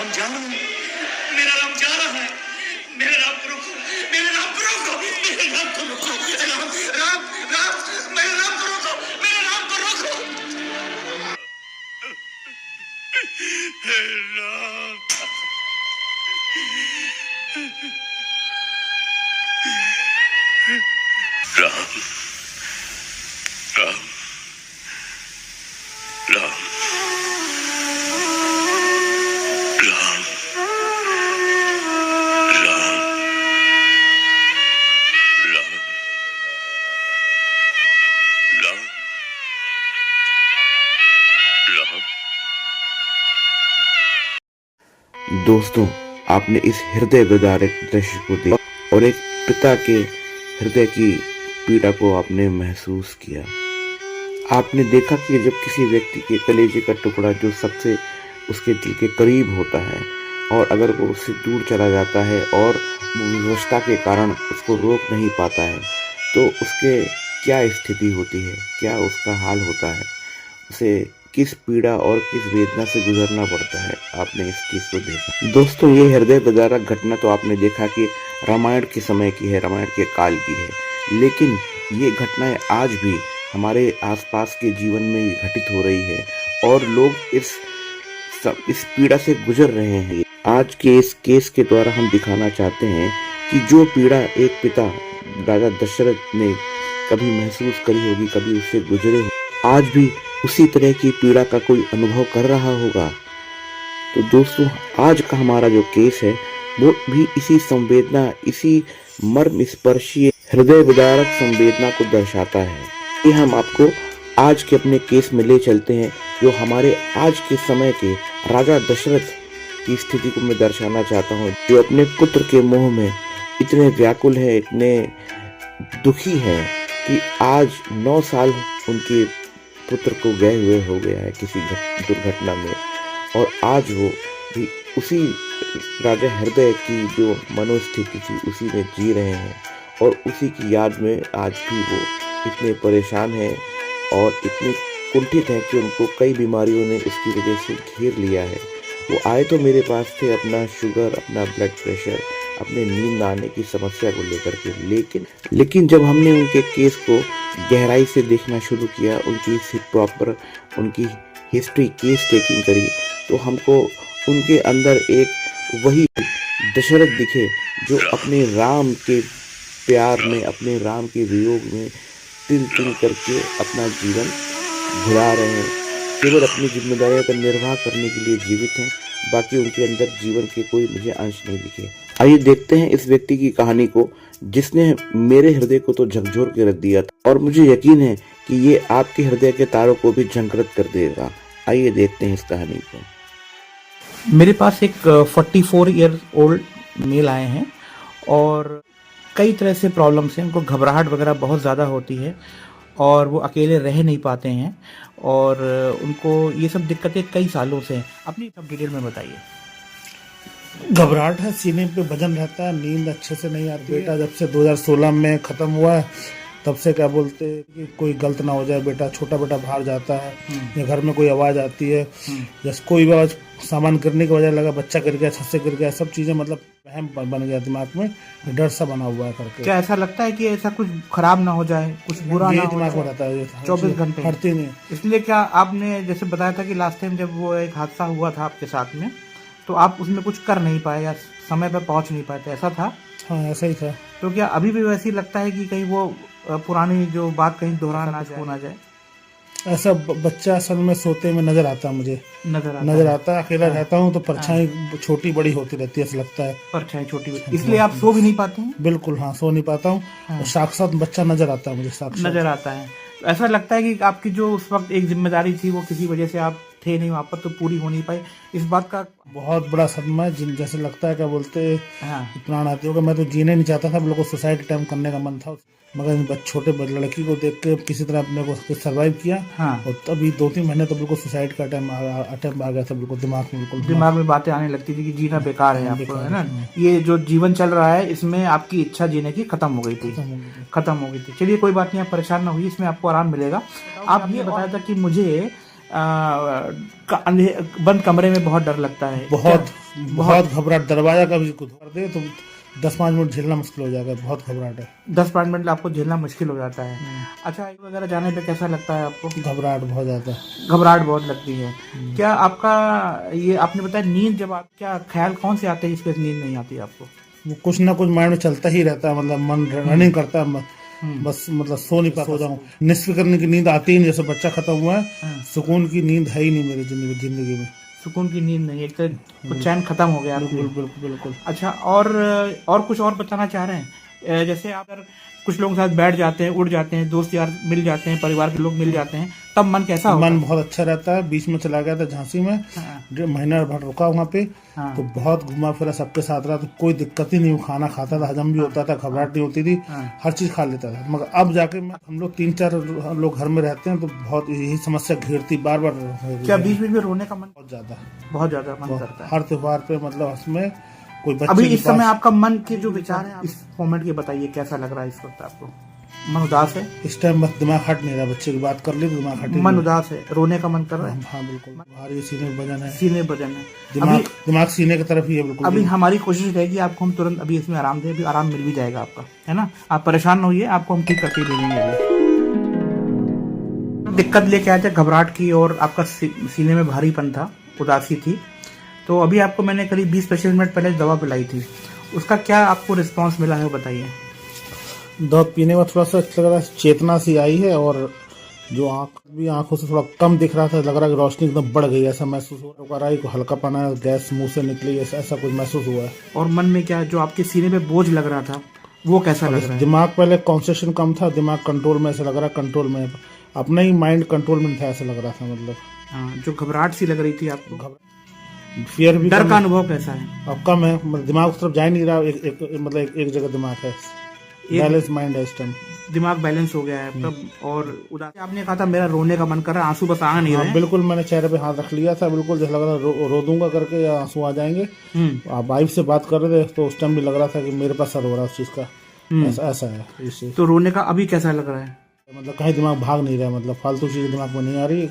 राम जा रहा है, मेरा राम जा रहा है, मेरे राम को रोको, मेरे राम को रोको, मेरे राम को रोको, राम राम राम मेरे राम को रोको, मेरे राम को रोको। राम राम राम राम राम राम राम राम। दोस्तों, आपने इस हृदय विदारक दृश्य को देखा और एक पिता के हृदय की पीड़ा को आपने महसूस किया। आपने देखा कि जब किसी व्यक्ति के कलेजे का टुकड़ा जो सबसे उसके दिल के करीब होता है और अगर वो उससे दूर चला जाता है और वो विवशता के कारण उसको रोक नहीं पाता है तो उसके क्या स्थिति होती है, क्या उसका हाल होता है, उसे किस पीड़ा और किस वेदना से गुजरना पड़ता है। आपने इस चीज़ को देखा। दोस्तों, ये हृदय विदारक घटना तो आपने देखा कि रामायण के समय की है, रामायण के काल की है, लेकिन ये घटनाएं आज भी हमारे आसपास के जीवन में घटित हो रही है और लोग इस पीड़ा से गुजर रहे हैं। आज के इस केस के द्वारा हम दिखाना चाहते हैं कि जो पीड़ा एक पिता राजा दशरथ ने कभी महसूस करी होगी, कभी उससे गुजरे हो, आज भी उसी तरह की पीड़ा का कोई अनुभव कर रहा होगा। तो दोस्तों, आज का हमारा जो केस है वो भी इसी संवेदना, इसी मर्म स्पर्शी हृदय विदारक संवेदना को दर्शाता है। ये हम आपको आज के अपने केस में ले चलते हैं, जो हमारे आज के समय के राजा दशरथ की स्थिति को मैं दर्शाना चाहता हूँ, जो अपने पुत्र के मोह में इतने व्याकुल है, इतने दुखी है कि आज 9 साल उनके पुत्र को गए हुए हो गया है किसी दुर्घटना में, और आज वो भी उसी राजा हृदय की जो मनोस्थिति थी उसी में जी रहे हैं और उसी की याद में आज भी वो इतने परेशान हैं और इतने कुंठित हैं कि उनको कई बीमारियों ने उसकी वजह से घेर लिया है। वो आए तो मेरे पास थे अपना शुगर, अपना ब्लड प्रेशर, अपने नींद आने की समस्या को लेकर के, लेकिन जब हमने उनके केस को गहराई से देखना शुरू किया, उनकी प्रॉपर उनकी हिस्ट्री केस टेकिंग करी, तो हमको उनके अंदर एक वही दशरथ दिखे जो अपने राम के प्यार में, अपने राम के वियोग में तिल तिल करके अपना जीवन भुला रहे हैं, केवल अपनी जिम्मेदारियों का निर्वाह करने के लिए जीवित हैं। बाकी उनके अंदर जीवन के कोई मुझे अंश नहीं दिखे। आइए देखते हैं इस व्यक्ति की कहानी को जिसने मेरे हृदय को तो झकझोर के रख दिया था और मुझे यकीन है कि ये आपके हृदय के तारों को भी झंकृत कर देगा। आइए देखते हैं इस कहानी को। मेरे पास एक 44 ईयर ओल्ड मेल आए हैं और कई तरह से प्रॉब्लम्स हैं। उनको घबराहट वगैरह बहुत ज़्यादा होती है और वो अकेले रह नहीं पाते हैं और उनको ये सब दिक्कतें कई सालों से हैं। अपनी सब डिटेल में बताइए। घबराहट है, सीने पे वजन रहता है, नींद अच्छे से नहीं आती। बेटा जब से 2016 में ख़त्म हुआ है तब से क्या बोलते हैं कि कोई गलत ना हो जाए, बेटा छोटा बेटा बाहर जाता है या घर में कोई आवाज़ आती है, जैसे कोई भी आवाज़ सामान गिरने की वजह लगा, बच्चा गिर गया, छत से गिर गया, सब चीज़ें मतलब वहम बन गया दिमाग में, डर सा बना हुआ है करके। क्या ऐसा लगता है कि ऐसा कुछ खराब ना हो जाए, कुछ बुरा ना हो दिमाग में जाए? रहता है 24 घंटे हटती नहीं। इसलिए क्या आपने जैसे बताया था कि लास्ट टाइम जब वो एक हादसा हुआ था आपके साथ में तो आप उसमें कुछ कर नहीं पाए या समय पर पहुंच नहीं पाए थे, ऐसा था? हाँ, ऐसा ही था। तो क्या अभी भी वैसे ही लगता है कि कहीं वो पुरानी जो बात कहीं दोहरा ना जाए? ऐसा बच्चा असल में सोते में नजर आता है मुझे, नजर आता है। अकेला रहता हूँ तो परछाई छोटी बड़ी होती रहती है, ऐसा लगता है परछाई छोटी, इसलिए आप सो भी नहीं पाते हैं? बिल्कुल, हाँ, सो नहीं पाता हूँ। और साक्षात बच्चा नजर आता है मुझे, साक्षात नजर आता है। ऐसा लगता है कि आपकी जो उस वक्त एक जिम्मेदारी थी वो किसी वजह से आप थे नहीं वहाँ पर तो पूरी हो नहीं पाई, इस बात का बहुत बड़ा सदमा है। जिन जैसे लगता है क्या बोलते हाँ। प्राण आती होगा। मैं तो जीने नहीं चाहता था, हम लोग को सुसाइड अटेम्प्ट करने का मन था, मगर छोटे लड़की को देख के किसी तरह अपने को सर्वाइव किया। हाँ। और तभी 2-3 महीने तो बिल्कुल सुसाइड का अटेम्प्ट आ गया था, बिल्कुल दिमाग में बातें आने लगती थी कि जीना बेकार है आपको, है ना, ये जो जीवन चल रहा है इसमें आपकी इच्छा जीने की खत्म हो गई थी। चलिए कोई बात नहीं, आप परेशान ना हुई, इसमें आपको आराम मिलेगा। आप ये बताया था कि मुझे बंद कमरे में बहुत डर लगता है? बहुत घबराहट, दरवाजा कभी कुछ कर दे तो 10-5 मिनट झेलना मुश्किल हो जाएगा, बहुत घबराहट है। 10-5 मिनट आपको झेलना मुश्किल हो जाता है। अच्छा, हाइट वगैरह जाने पे कैसा लगता है आपको? घबराहट बहुत ज्यादा, घबराहट बहुत लगती है। क्या आपका ये आपने बताया नींद, जब आप क्या ख्याल कौन से आते हैं इसके नींद नहीं आती आपको? वो कुछ ना कुछ माइंड में चलता ही रहता है, मतलब मन रनिंग करता है, बस मतलब सो नहीं पाता, सो जाऊँ। निस्फ करने की नींद आती ही नहीं, जैसे बच्चा खत्म हुआ है, सुकून की नींद है ही नहीं मेरी जिंदगी में। सुकून की नींद नहीं, एक तो चैन खत्म हो गया। बिल्कुल बिल्कुल। अच्छा, और कुछ और बताना चाह रहे हैं? जैसे आप अगर कुछ लोगों के साथ बैठ जाते हैं, उड़ जाते हैं, दोस्त यार मिल जाते हैं, परिवार के लोग मिल जाते हैं, तब मन कैसा होता है? मन बहुत अच्छा रहता है। बीच में चला गया था झांसी में, 1.5 महीना भर रुका वहाँ पे, तो बहुत घुमा फिरा, सबके साथ रहा, तो कोई दिक्कत ही नहीं। खाना खाता था, हजम भी होता था, घबराहट नहीं होती थी, हर चीज खा लेता था। मगर अब जाके हम लोग 3-4 लोग घर में रहते हैं, तो बहुत यही समस्या घेरती बार बार। क्या बीच बीच में रोने का मन? बहुत ज्यादा मन करता है हर त्योहार पे, मतलब उसमें कोई बच्चे अभी इस समय आपका मन के जो विचार है इस मोमेंट के बताइए, कैसा लग रहा है इस वक्त आपको? मन उदास है इस टाइम, बस दिमाग हट नहीं रहा। बच्चे की बात कर ली तो दिमाग हट, मन उदास है, रोने का मन कर रहा है। हाँ बिल्कुल, भारी सीने में वजन है, सीने वजन है, दिमाग सीने की तरफ ही है। बिल्कुल, अभी हमारी कोशिश रहेगी आपको हम तुरंत अभी इसमें आराम दें, अभी आराम मिल भी जाएगा आपका, है ना? आप परेशान न होइए, आपको हम ठीक करके भेजेंगे। अभी दिक्कत लेके आए थे घबराहट की, और आपका सीने में भारीपन था, उदासी थी, तो अभी आपको मैंने करीब 20-25 मिनट पहले दवा पिलाई थी, उसका क्या आपको रिस्पांस मिला है वो बताइए। दवा पीने में थोड़ा सा लग रहा है, चेतना सी आई है, और जो आंखों से थोड़ा कम दिख रहा था, लग रहा है कि रोशनी एकदम बढ़ गई, ऐसा महसूस हो रहा है। हल्का पना, गैस मुंह से निकली, ऐसा कुछ महसूस हुआ है। और मन में क्या, जो आपके सीने पे बोझ लग रहा था वो कैसा लग रहा है? दिमाग पहले कॉन्सेंट्रेशन कम था, दिमाग कंट्रोल में, ऐसा लग रहा है कंट्रोल में, अपना ही माइंड कंट्रोल में था, ऐसा लग रहा था। मतलब हाँ, जो घबराहट सी लग रही थी आपको, फियर भी, डर का अनुभव कैसा है? अब कम है, मतलब दिमाग उस तरफ जा ही नहीं रहा, मतलब एक जगह दिमाग है, बैलेंस माइंड है इस टाइम, दिमाग बैलेंस हो गया है तब। और उदासी, आपने कहा था मेरा रोने का मन कर रहा है, आंसू बस आ नहीं रहे। बिल्कुल, मैंने चेहरे पे हाथ रख लिया था, बिल्कुल जैसे लग रहा था रो दूंगा करके, या आंसू आ जाएंगे। आप वाइफ से बात कर रहे थे तो उस टाइम भी लग रहा था कि मेरे पास सर हो रहा है उस चीज का, ऐसा है इस। तो रोने का अभी कैसा लग रहा है? मतलब कहीं दिमाग भाग नहीं रहा, मतलब फालतू चीज दिमाग में नहीं आ रही।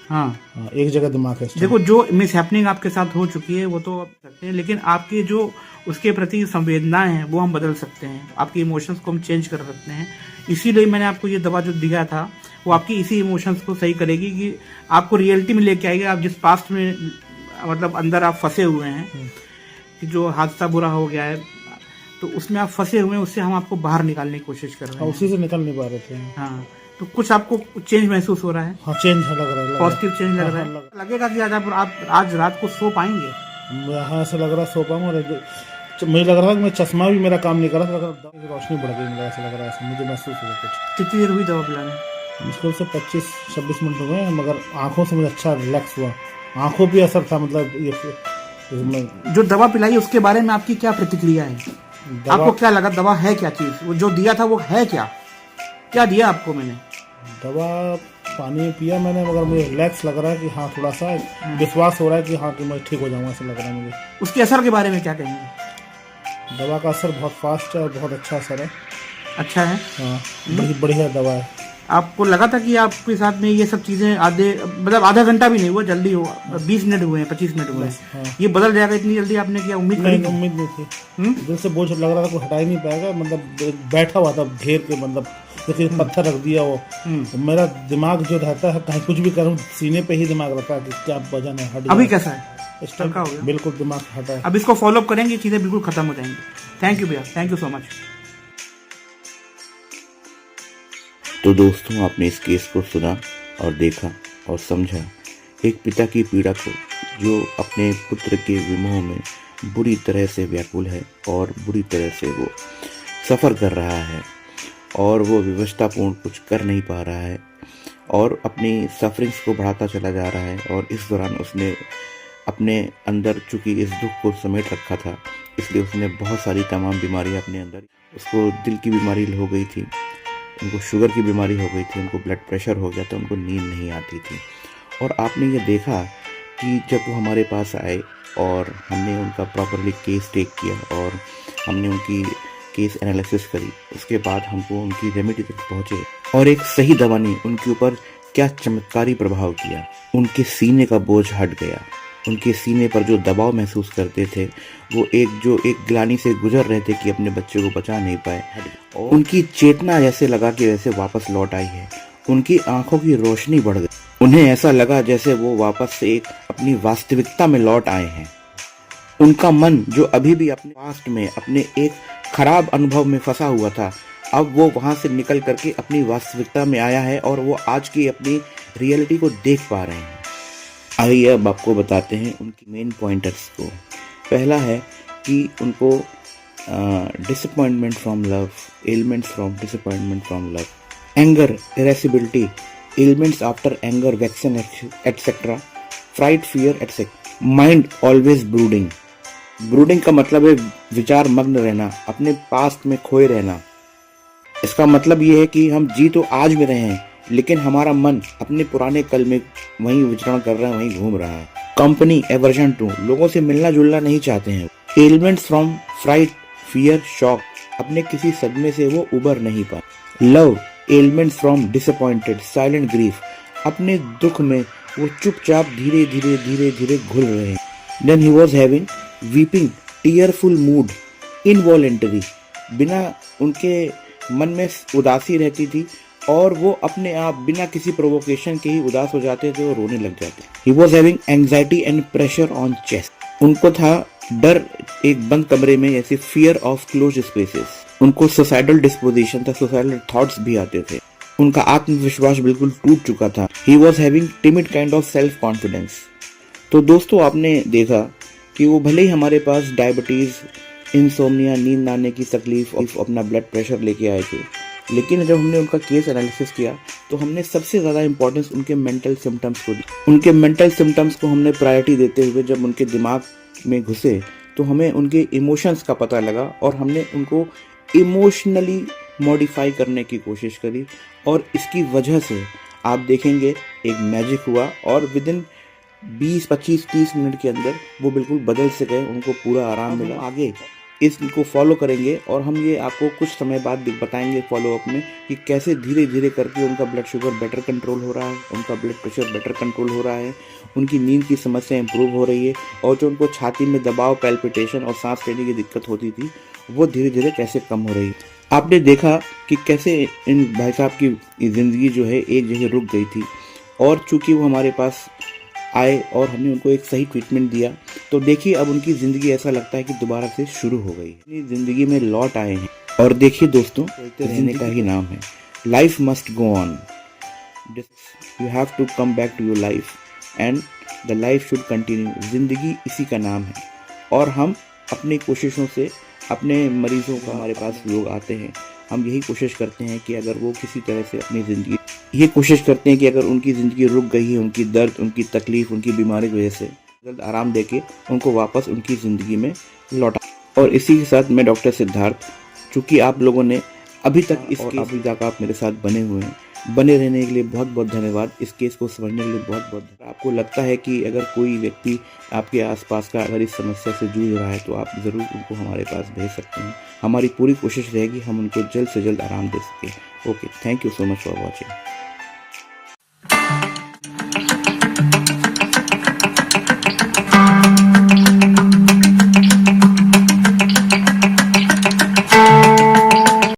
हाँ, एक जगह दिमाग है। देखो, जो मिस हैपनिंग आपके साथ हो चुकी है वो तो आप सकते हैं, लेकिन आपकी जो उसके प्रति संवेदनाएं हैं वो हम बदल सकते हैं, आपके इमोशंस को हम चेंज कर सकते हैं। इसीलिए मैंने आपको ये दवा जो दिया था वो आपकी इसी इमोशंस को सही करेगी, कि आपको रियलिटी में लेके आएगी। आप जिस पास्ट में मतलब अंदर आप फंसे हुए हैं, कि जो हादसा बुरा हो गया है तो उसमें आप फंसे हुए हैं, उससे हम आपको बाहर निकालने की कोशिश कर रहे हैं। उसी से निकल नहीं पा रहे थे। हाँ, तो कुछ आपको चेंज महसूस हो रहा है? हाँ, चेंज लग रहा है, पॉजिटिव चेंज लग रहा है। लगेगा कि आज रात को सो पाएंगे? यहाँ से लग रहा है सो पाऊंगा। मुझे लग रहा था कि मैं चश्मा भी मेरा काम नहीं कर रहा था, रोशनी बढ़ गई, मुझे ऐसा लग रहा है, मुझे महसूस हुआ कुछ। कितनी देर हुई दवा पिलाने? मुश्किल से 25-26 मिनट हुए हैं, मगर आंखों से मुझे अच्छा रिलैक्स हुआ, आंखों पे असर था। मतलब ये जो दवा पिलाई उसके बारे में आपकी क्या प्रतिक्रिया है? आपको क्या लगा, दवा है क्या चीज? वो जो दिया था वो है क्या दिया आपको मैंने? दवा पानी पिया मैंने, मगर मुझे रिलैक्स लग रहा है, कि हाँ थोड़ा सा विश्वास हो रहा है कि हाँ कि मैं ठीक हो जाऊंगा, ऐसा लग रहा है मुझे। उसके असर के बारे में क्या कहेंगे? दवा का असर बहुत फास्ट है और बहुत अच्छा असर है। अच्छा है? हाँ, बढ़िया दवा है। आपको लगा था कि आपके साथ में ये सब चीजें आधा घंटा भी नहीं हुआ, जल्दी हुआ, 20 मिनट हुए हैं, 25 मिनट हुए हैं, हाँ। ये बदल जाएगा इतनी जल्दी? आपने क्या उम्मीद नहीं थी। दिल से बोझ लग रहा था, कोई हटा ही नहीं पाएगा, मतलब बैठा हुआ था घेर के, मतलब जैसे पत्थर रख दिया वो। मेरा दिमाग जो रहता है, कहीं कुछ भी करूँ सीने पे ही दिमाग रहता है कि क्या वजन है, हट। अभी कैसा है? हल्का हो गया, बिल्कुल दिमाग हटा है। अब इसको फॉलो अप करेंगे, चीजें बिल्कुल खत्म हो जाएंगी। थैंक यू भैया, थैंक यू सो मच। तो दोस्तों, आपने इस केस को सुना और देखा और समझा। एक पिता की पीड़ा को, जो अपने पुत्र के विमोह में बुरी तरह से व्याकुल है और बुरी तरह से वो सफ़र कर रहा है, और वो व्यवस्थापूर्ण कुछ कर नहीं पा रहा है और अपनी सफरिंग्स को बढ़ाता चला जा रहा है। और इस दौरान उसने अपने अंदर, चूँकि इस दुख को समेट रखा था, इसलिए उसने बहुत सारी तमाम बीमारियां अपने अंदर। उसको दिल की बीमारी हो गई थी, उनको शुगर की बीमारी हो गई थी, उनको ब्लड प्रेशर हो गया था, उनको नींद नहीं आती थी। और आपने ये देखा कि जब वो हमारे पास आए और हमने उनका प्रॉपरली केस टेक किया और हमने उनकी केस एनालिसिस करी, उसके बाद हमको उनकी रेमेडी तक पहुँचे और एक सही दवा ने उनके ऊपर क्या चमत्कारी प्रभाव किया। उनके सीने का बोझ हट गया। उनके सीने पर जो दबाव महसूस करते थे वो एक ग्लानि से गुजर रहे थे कि अपने बच्चे को बचा नहीं पाए, और उनकी चेतना जैसे लगा कि वैसे वापस लौट आई है। उनकी आंखों की रोशनी बढ़ गई। उन्हें ऐसा लगा जैसे वो वापस से एक अपनी वास्तविकता में लौट आए हैं। उनका मन जो अभी भी अपने पास्ट में अपने एक खराब अनुभव में फंसा हुआ था, अब वो वहां से निकल करके अपनी वास्तविकता में आया है और वो आज की अपनी रियलिटी को देख पा रहे हैं। आइए अब आपको बताते हैं उनकी मेन पॉइंटर्स को। पहला है कि उनको disappointment from love, elements from disappointment from love, anger, irascibility, elements after anger, vexation etcetera, fright, fear etcetera, mind always brooding. Brooding का मतलब है विचार मग्न रहना, अपने पास्ट में खोए रहना। इसका मतलब ये है कि हम जी तो आज में रहे हैं लेकिन हमारा मन अपने पुराने कल में वहीं विचरण कर रहा है, वहीं घूम रहा है। कंपनी, एवर्जन टू, लोगों से मिलना जुलना नहीं चाहते हैं। Elements from fright, fear, shock, अपने किसी सदमे से वो उबर नहीं पाए। Love, elements from disappointed, silent grief, अपने दुख में वो चुपचाप धीरे धीरे धीरे धीरे घुल रहे हैं। Then he was having weeping, tearful mood, involuntary, बिना उनके मन में उदासी रहती थी और वो अपने आप बिना किसी प्रोवोकेशन के ही उदास हो जाते थे और रोने लग जाते। ही was having anxiety and pressure on chest, उनको था डर एक बंद कमरे में, जैसे फियर ऑफ क्लोज स्पेसेस। उनको सुसाइडल डिस्पोजिशन था, सुसाइडल थॉट्स भी आते थे। उनका आत्मविश्वास बिल्कुल टूट चुका था। ही was having timid kind of self confidence. तो दोस्तों आपने देखा कि वो भले ही हमारे पास डायबिटीज, इंसोम्निया, नींद ना आने की तकलीफ और अपना ब्लड प्रेशर लेके आए थे, लेकिन जब हमने उनका केस एनालिसिस किया तो हमने सबसे ज़्यादा इंपॉर्टेंस उनके मेंटल सिम्टम्स को दी। उनके मेंटल सिम्टम्स को हमने प्रायोरिटी देते हुए जब उनके दिमाग में घुसे तो हमें उनके इमोशंस का पता लगा और हमने उनको इमोशनली मॉडिफाई करने की कोशिश करी, और इसकी वजह से आप देखेंगे एक मैजिक हुआ और विदिन 20, 25, 30 मिनट के अंदर वो बिल्कुल बदल से गए। उनको पूरा आराम मिला। आगे इसको फॉलो करेंगे और हम ये आपको कुछ समय बाद बताएंगे फॉलोअप में कि कैसे धीरे धीरे करके उनका ब्लड शुगर बेटर कंट्रोल हो रहा है, उनका ब्लड प्रेशर बेटर कंट्रोल हो रहा है, उनकी नींद की समस्या इंप्रूव हो रही है, और जो उनको छाती में दबाव, पैल्पिटेशन और सांस लेने की दिक्कत होती थी वो धीरे धीरे कैसे कम हो रही है। आपने देखा कि कैसे इन भाई साहब की ज़िंदगी जो है एक जगह रुक गई थी, और चूँकि वो हमारे पास आए और हमने उनको एक सही ट्रीटमेंट दिया तो देखिए अब उनकी ज़िंदगी ऐसा लगता है कि दोबारा से शुरू हो गई है, अपनी ज़िंदगी में लौट आए हैं। और देखिए दोस्तों, रहने का ही नाम है, life must go on, you have to come back to your life and the life should continue. ज़िंदगी इसी का नाम है, और हम अपनी कोशिशों से अपने मरीजों का, हमारे पास लोग आते हैं, हम यही कोशिश करते हैं कि अगर वो किसी तरह से अपनी ज़िंदगी, ये कोशिश करते हैं कि अगर उनकी ज़िंदगी रुक गई है, उनकी दर्द, उनकी तकलीफ़, उनकी बीमारी की वजह से, जल्द आराम देके उनको वापस उनकी ज़िंदगी में लौटा। और इसी के साथ मैं डॉक्टर सिद्धार्थ, चूँकि आप लोगों ने अभी तक अभी तक आप मेरे साथ बने हुए हैं, बने रहने के लिए बहुत बहुत धन्यवाद। इस केस को समझने के लिए बहुत बहुत धन्यवाद। आपको लगता है कि अगर कोई व्यक्ति आपके आसपास का अगर इस समस्या से जूझ रहा है तो आप ज़रूर उनको हमारे पास भेज सकते हैं। हमारी पूरी कोशिश रहेगी हम उनको जल्द से जल्द आराम दे सकें। Okay, thank you so much for watching.